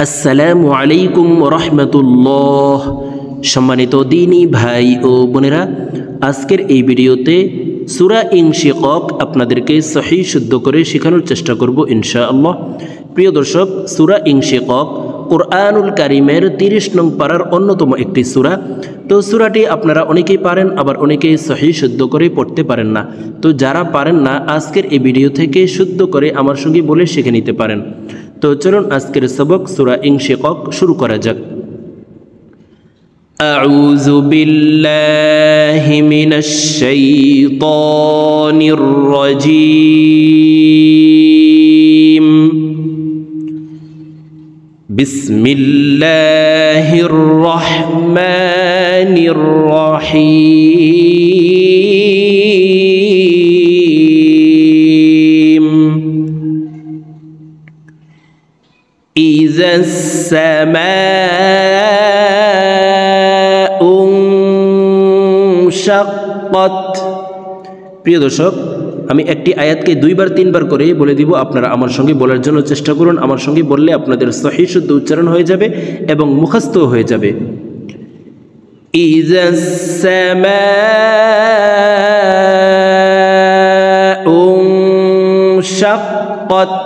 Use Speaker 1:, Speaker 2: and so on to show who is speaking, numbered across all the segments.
Speaker 1: আসসালামু আলাইকুম রহমতুল্লাহ। সম্মানিত দিনী ভাই ও বোনেরা, আজকের এই ভিডিওতে সূরা ইনশিকাক আপনাদেরকে সহিহ শুদ্ধ করে শেখানোর চেষ্টা করব ইনশাআল্লাহ। প্রিয় দর্শক, সূরা ইনশিকাক কুরআনুল কারীমের 30 নং পারার অন্যতম একটি সূরা। তো সূরাটি আপনারা অনেকেই পারেন, আবার অনেকেই সহিহ শুদ্ধ করে পড়তে পারেন না। তো যারা পারেন না, আজকের এই ভিডিও থেকে শুদ্ধ করে আমার সঙ্গে বলে শিখে নিতে পারেন। তো চলুন আজকের সবক সূরা ইনশিকাক শুরু করা যাক। আউযু বিল্লাহি মিনাশ শাইতানির রাজীম। বিসমিল্লাহির রহমানির রহিম। إذا السماء انشقت। প্রিয় দর্শক, আমি একটি আয়াতকে 2বার 3বার করে বলে দিব, আপনারা আমার সঙ্গে বলার জন্য চেষ্টা করুন। আমার সঙ্গে বললে আপনাদের সহিহ শুদ্ধ উচ্চারণ হয়ে যাবে এবং মুখস্থ হয়ে যাবে। إذا السماء انشقت।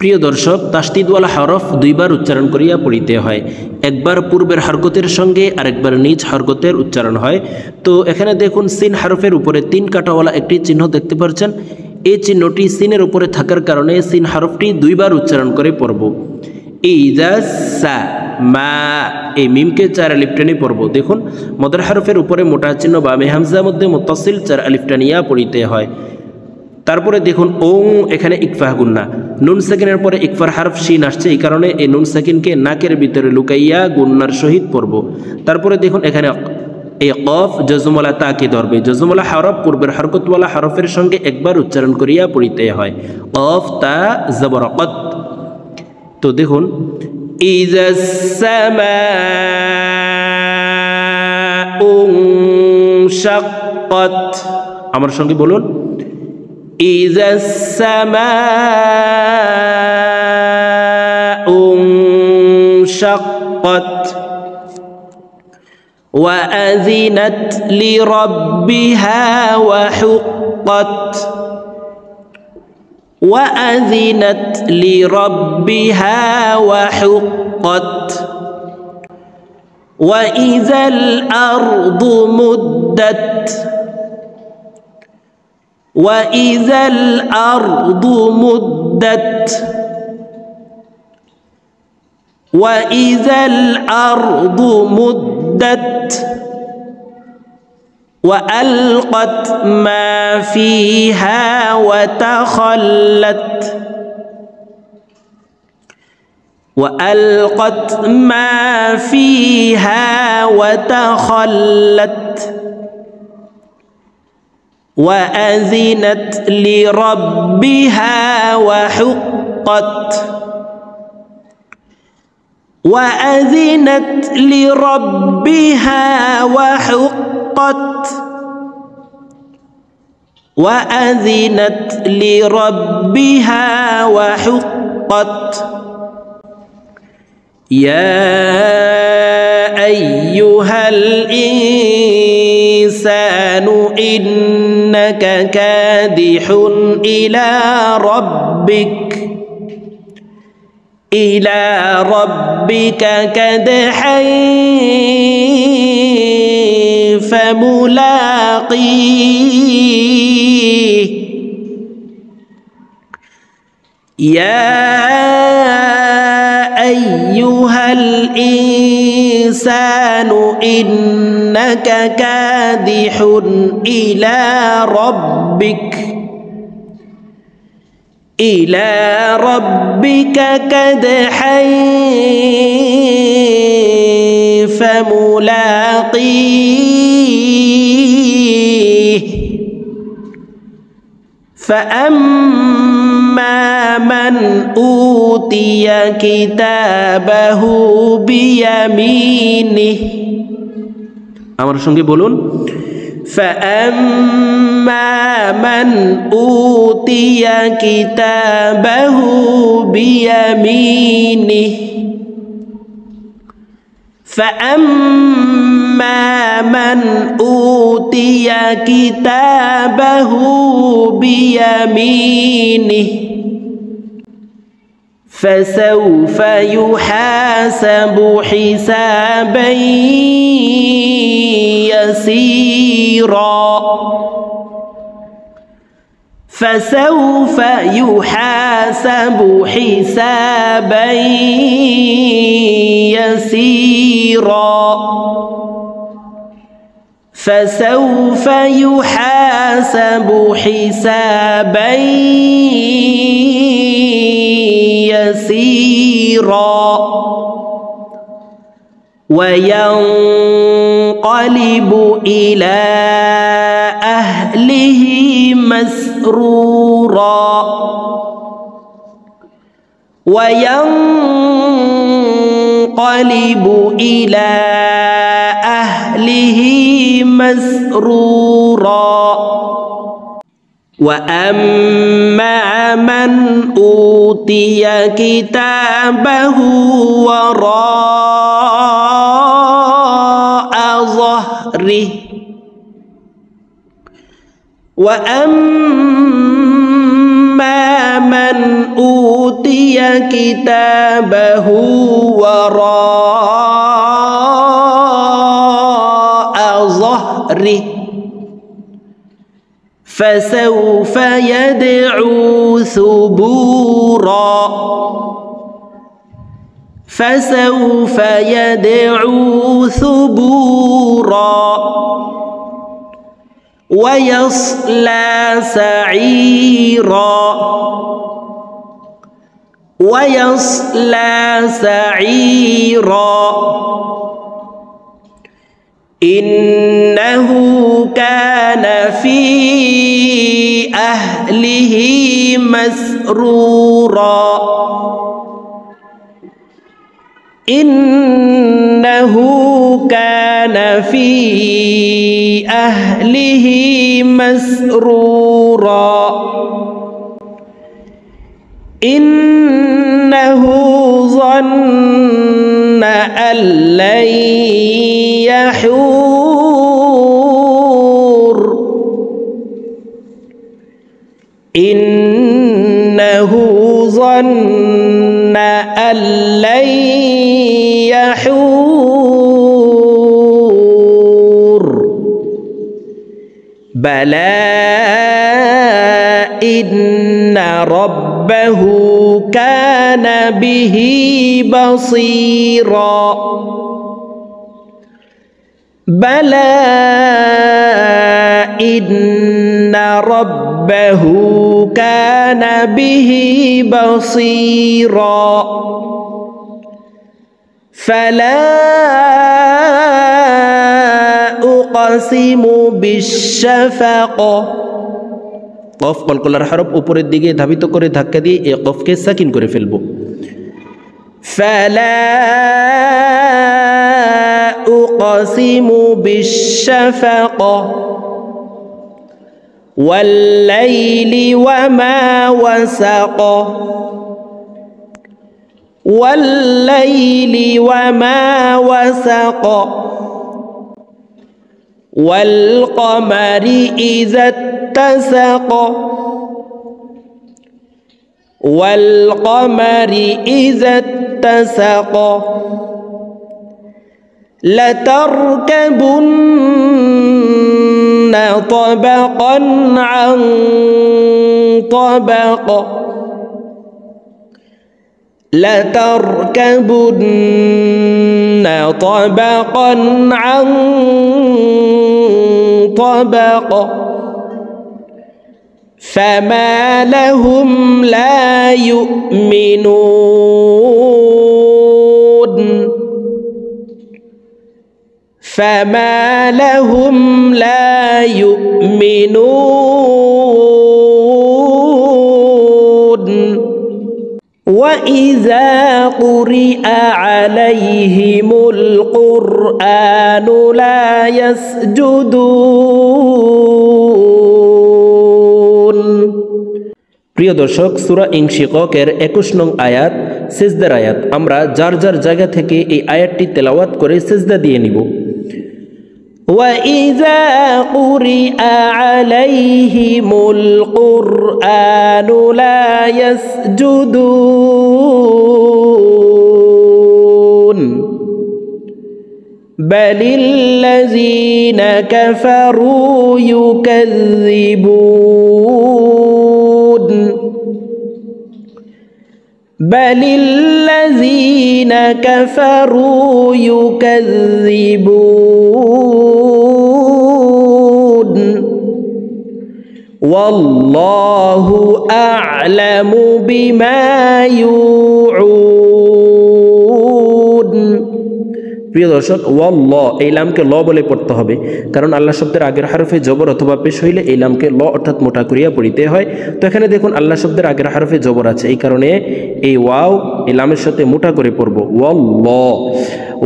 Speaker 1: প্রিয় দর্শক, তাসদিদওয়ালা হরফ 2বার উচ্চারণ করিয়া পড়িতে হয়। একবার পূর্বের হরকতের সঙ্গে আরেকবার নিজ হরকতের উচ্চারণ হয়। তো এখানে দেখুন, সিন হরফের উপরে 3 কাঁটাওয়ালা একটি চিহ্ন দেখতে পাচ্ছেন। এই চিহ্নটি সিনের উপরে থাকার কারণে সিন হরফটি 2বার উচ্চারণ করে পড়ব। ইযা সা মা, এই মিমকে 4 আলিফ টেনে পড়ব। দেখুন, মদের হরফের উপরে মোটা চিহ্ন বা মে হামজা মধ্যে মুত্তাসিল 4 আলিফ টানিয়া পড়িতে হয়। তারপরে দেখুন ওং, এখানে ইকফা গুন্না, নুন সাকিনের পরে ইকফার হারফ শিন আসছে, এই কারণে এই নুন সাকিনকে নাকের ভিতরে লুকাইয়া গুন্নার সহিত পড়ব। তারপরে দেখুন এখানে এই কফ জজমওয়ালা তাকে ধরবে। জজমওয়ালা হরফ পূর্বের হরকতওয়ালা হরফের সঙ্গে একবার উচ্চারণ করিয়া পড়িতে হয়। কফ তা জবর কত। তো দেখুন, ইযাস সামাউ ইনশাক্কাত। আমার সঙ্গে বলুন, إذا السماء انشقت وأذنت لربها وحقت. وأذنت لربها وحقت. وإذا الأرض مدت. وإذا الأرض مدت. وإذا الأرض مدت. وألقت ما فيها وتخلت. وألقت ما فيها وتخلت. وأذنت لربها وحقت. وأذنت لربها وحقت. وأذنت لربها وحقت. يا أيها الإنسان إنك كادح إلى ربك كدحا فملاقيه. يا أيها الإنسان إنك كادح إلى ربك كدحا فملاقيه. فأما من أوتي كتابه بيمينه। আমার সঙ্গে বলুন, فأما من أوتي كتابه بيمينه فأما من أوتي كتابه بيمينه فسوف يحاسب حسابا يسيرا فسوف يحاسب حسابا يسيرا فسوف يحاسب حسابا يسيرا وينقلب إلى أهله مسرورا وينقلب إلى أهله مسرورا وأما من أوتي كتابه وراء ظهره وأما من أوتي كتابه وراء ظهره فسوف يدعو ثبورا فسوف يدعو ثبورا ويصلى سعيرا ويصلى سعيرا إنه كان في أهله مسرورا إنه كان في أهله مسرورا إنه ظن أن لن يحور إنه ظن أن لن يحور بلى إن ربه كان به بصيرا بلى إن ربه كان به بصيرا فلا أقسم بالشفق কফ কলকলার হরফ উপরের দিকে ধাবিত করে ধাক্কা দিয়ে এই কফকে সাকিন করে ফেলব ফালা উকসিমু বিশ-শাফাক ওয়াল-লাইলি ওয়া মা ওয়াসাক ওয়াল-লাইলি ওয়া মা ওয়াসাক ওয়াল-কমারি ইযা اتسق والقمر إذا اتسق لتركبن طبقا عن طبق لتركبن طبقا عن طبق فما لهم لا يؤمنون فما لهم لا يؤمنون وإذا قرئ عليهم القرآن لا يسجدون প্রিয় দর্শক সূরা ইনশিকাকের 21 নং আয়াত সিজদার আয়াত আমরা যার যার জায়গা থেকে এই আয়াতটি তেলাওয়াত করে সিজদা দিয়ে নিব وَإِذَا قُرِئَ عَلَيْهِمُ الْقُرْآنُ لَا يَسْجُدُونَ بَلِ الَّذِينَ كَفَرُوا يُكَذِّبُونَ بَلِ الَّذِينَ كَفَرُوا يُكَذِّبُونَ والله أعلم بما يوعون প্রিয় দর্শক ওয়াল্লাহ এই লামকে ল বলে পড়তে হবে কারণ আল্লাহ শব্দের আগের হরফে জবর অথবা পেশ হইলে এই লামকে ল অর্থাৎ মোটা করিয়া পড়িতে হয় তো এখানে দেখুন আল্লাহ শব্দের আগের হরফে জবর আছে এই কারণে এই ওয়াও এই লামের সাথে মোটা করে পড়ব ওয়াল্লাহ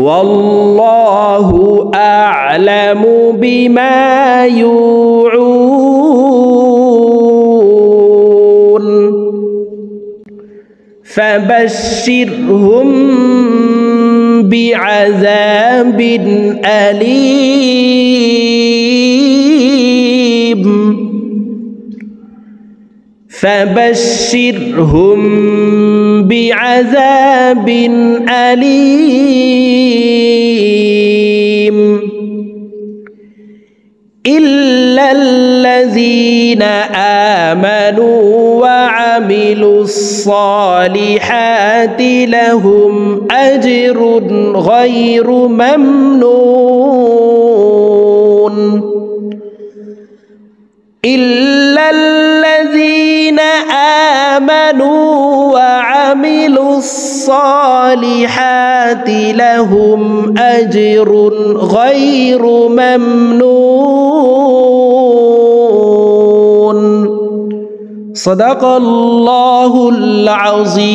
Speaker 1: ওয়াল্লাহু আ'লামু বিমা ইউউন فبشرهم بعذاب أليم فبشرهم بعذاب أليم إلا الذين آمنوا وعملوا الصالحات لهم أجر غير ممنون إلا الذين آمنوا وعملوا الصالحات لهم أجر غير ممنون صدق الله العظيم